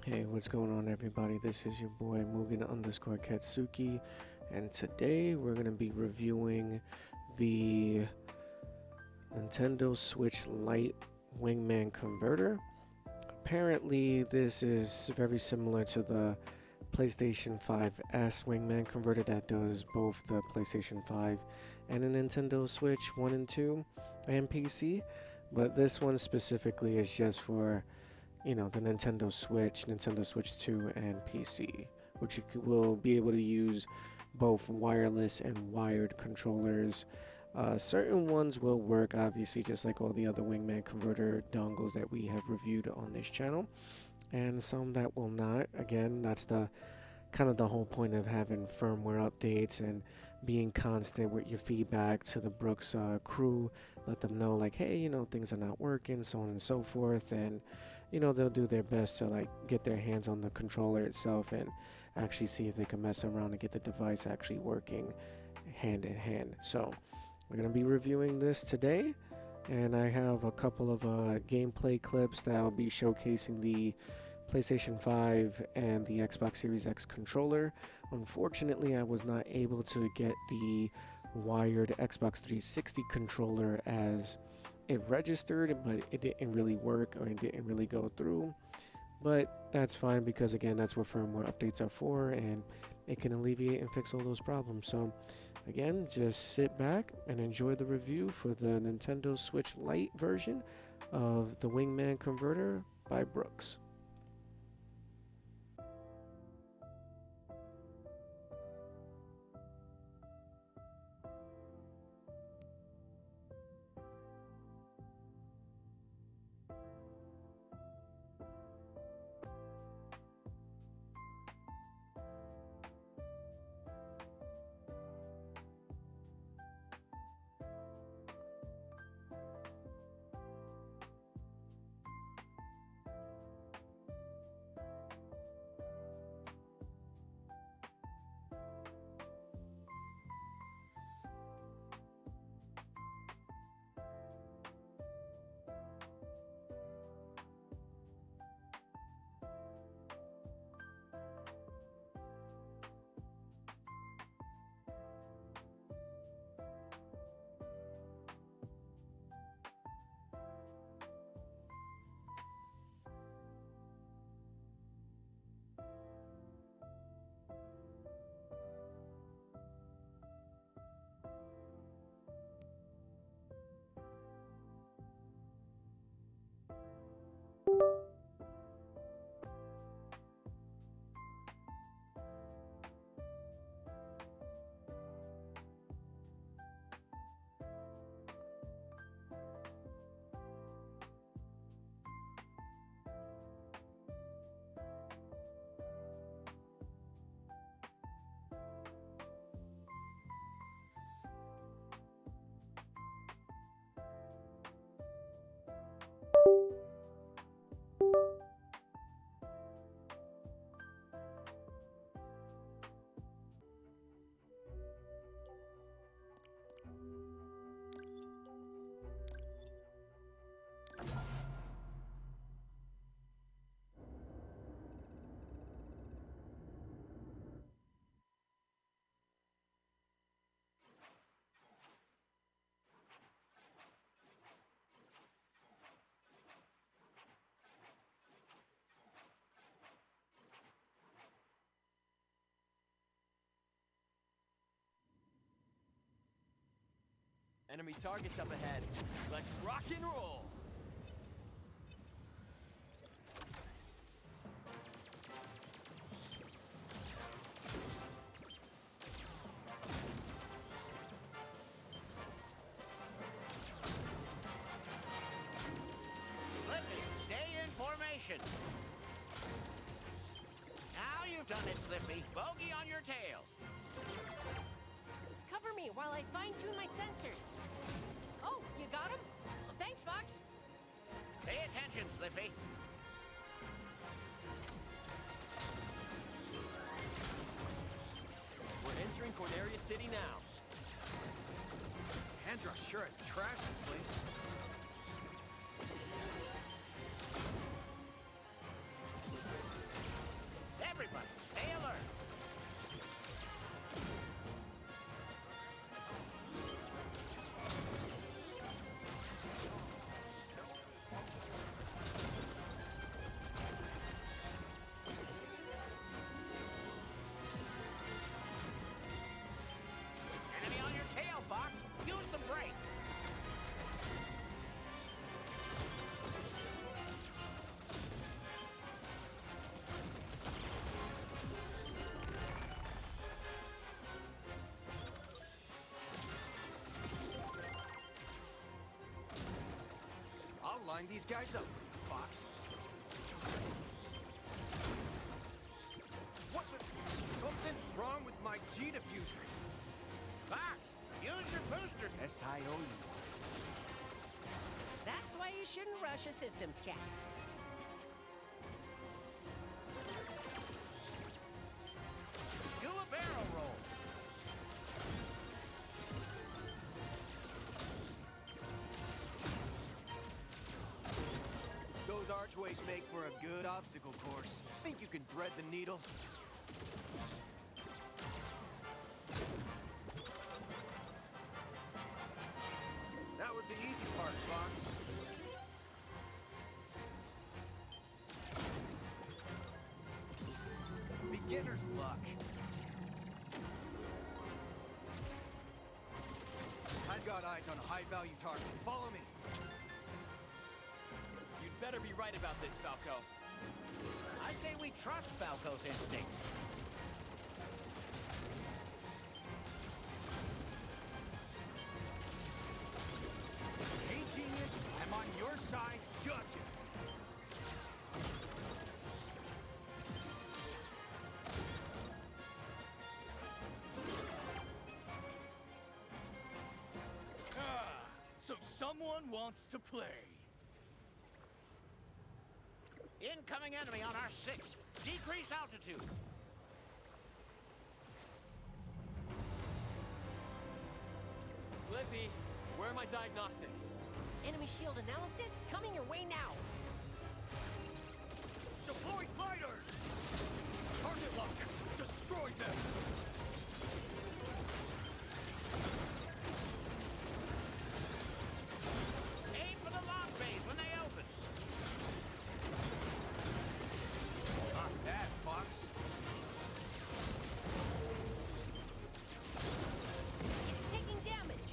Hey, what's going on, everybody? This is your boy Mugen underscore Katsuki, and today we're going to be reviewing the Nintendo Switch Lite Wingman converter. Apparently, this is very similar to the PlayStation 5S Wingman converter that does both the PlayStation 5 and the Nintendo Switch 1 and 2 and PC, but this one specifically is just for the Nintendo Switch 2, and PC, which will be able to use both wireless and wired controllers. Certain ones will work, obviously, just like all the other Wingman converter dongles that we have reviewed on this channel, and some that will not. Again, that's the kind of the whole point of having firmware updates and being constant with your feedback to the Brooks crew. Let them know, like, hey, things are not working, so on and so forth, and they'll do their best to like get their hands on the controller itself and actually see if they can mess around and get the device actually working hand in hand. So we're going to be reviewing this today, and I have a couple of gameplay clips that I'll be showcasing the PlayStation 5 and the Xbox Series X controller. Unfortunately, I was not able to get the wired Xbox 360 controller as it registered, but it didn't really work, or it didn't really go through. But that's fine, because again, that's what firmware updates are for, and it can alleviate and fix all those problems. So again, just sit back and enjoy the review for the Nintendo Switch Lite version of the Wingman converter by Brooks. Enemy targets up ahead. Let's rock and roll! Slippy, stay in formation. Now you've done it, Slippy. Bogey on your tail. Cover me while I fine-tune my sensors. Oh, you got him? Thanks, Fox. Pay attention, Slippy. We're entering Corneria City now. Andros sure has trashed the place. line these guys up for you, Fox. What the? Something's wrong with my G diffuser. Fox, use your booster. SIOU. That's why you shouldn't rush a systems check. Do a barrel roll. Those archways make for a good obstacle course. Think you can thread the needle? That was the easy part, Fox. Beginner's luck. I've got eyes on a high-value target. Follow me. You'd better be right about this, Falco. I say we trust Falco's instincts. Hey, genius, I'm on your side. Gotcha. So someone wants to play. Incoming enemy on our 6. Decrease altitude. Slippy, where are my diagnostics? Enemy shield analysis coming your way now. Deploy fighters! Target lock! Destroy them! Aim for the launch bays when they open. Not bad, Fox. It's taking damage.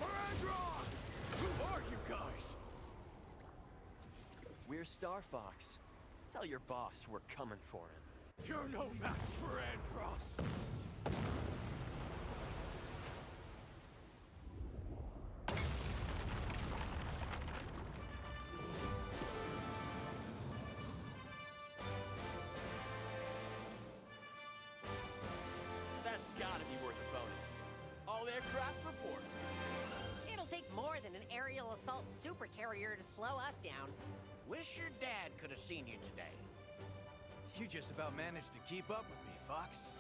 Andros! Who are you guys? We're Star Fox. Tell your boss we're coming for him. You're no match for Andros! That's gotta be worth a bonus. All aircraft report. It'll take more than an aerial assault supercarrier to slow us down. Wish your dad could have seen you today. You just about managed to keep up with me, Fox.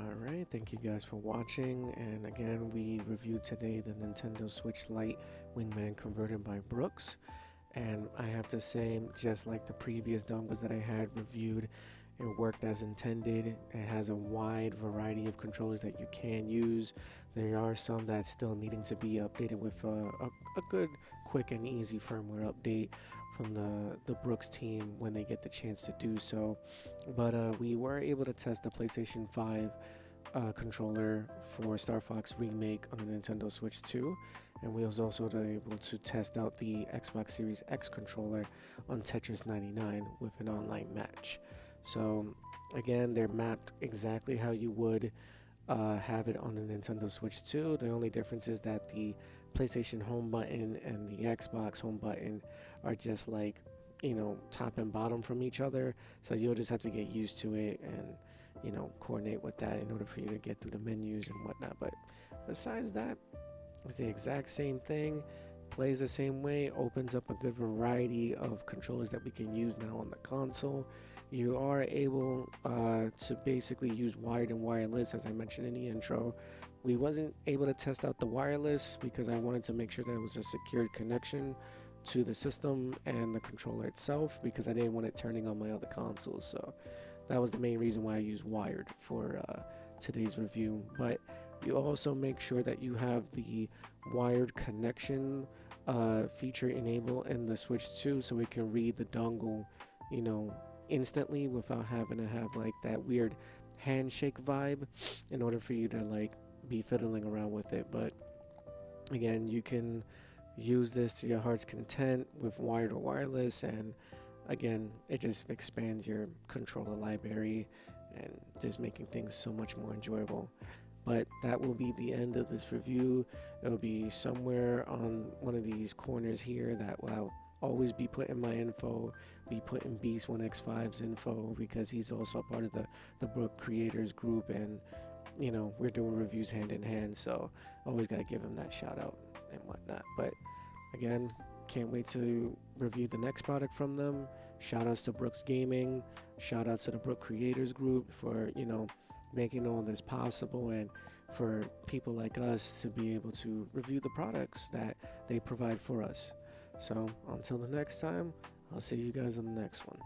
Alright, thank you guys for watching, and again we reviewed today the Nintendo Switch Lite Wingman converted by Brooks, and I have to say, just like the previous dongles that I had reviewed, it worked as intended. It has a wide variety of controllers that you can use. There are some that still needing to be updated with a good, quick and easy firmware update from the Brooks team when they get the chance to do so. But we were able to test the PlayStation 5 controller for Star Fox Remake on the Nintendo Switch 2, and we was also able to test out the Xbox Series X controller on Tetris 99 with an online match. So again, they're mapped exactly how you would have it on the Nintendo Switch 2. The only difference is that the PlayStation home button and the Xbox home button are just like, you know, top and bottom from each other. So you'll just have to get used to it and, you know, coordinate with that in order for you to get through the menus and whatnot. But besides that, it's the exact same thing. Plays the same way, opens up a good variety of controllers that we can use now on the console. You are able to basically use wired and wireless, as I mentioned in the intro. We wasn't able to test out the wireless because I wanted to make sure that it was a secured connection to the system and the controller itself, because I didn't want it turning on my other consoles. So that was the main reason why I used wired for today's review. But you also make sure that you have the wired connection feature enabled in the Switch 2, so it can read the dongle, you know, instantly without having to have like that weird handshake vibe in order for you to like be fiddling around with it. But again, you can use this to your heart's content with wired or wireless, and again, it just expands your controller library and just making things so much more enjoyable. But that will be the end of this review. It will be somewhere on one of these corners here that will always be putting my info, be putting Beast 1x5's info, because he's also a part of the Brook creators group, and you know, we're doing reviews hand in hand, so always got to give him that shout out and whatnot. But again, can't wait to review the next product from them. Shout outs to Brooks Gaming, shout outs to the Brook creators group for, you know, making all this possible, and for people like us to be able to review the products that they provide for us. So until the next time, I'll see you guys on the next one.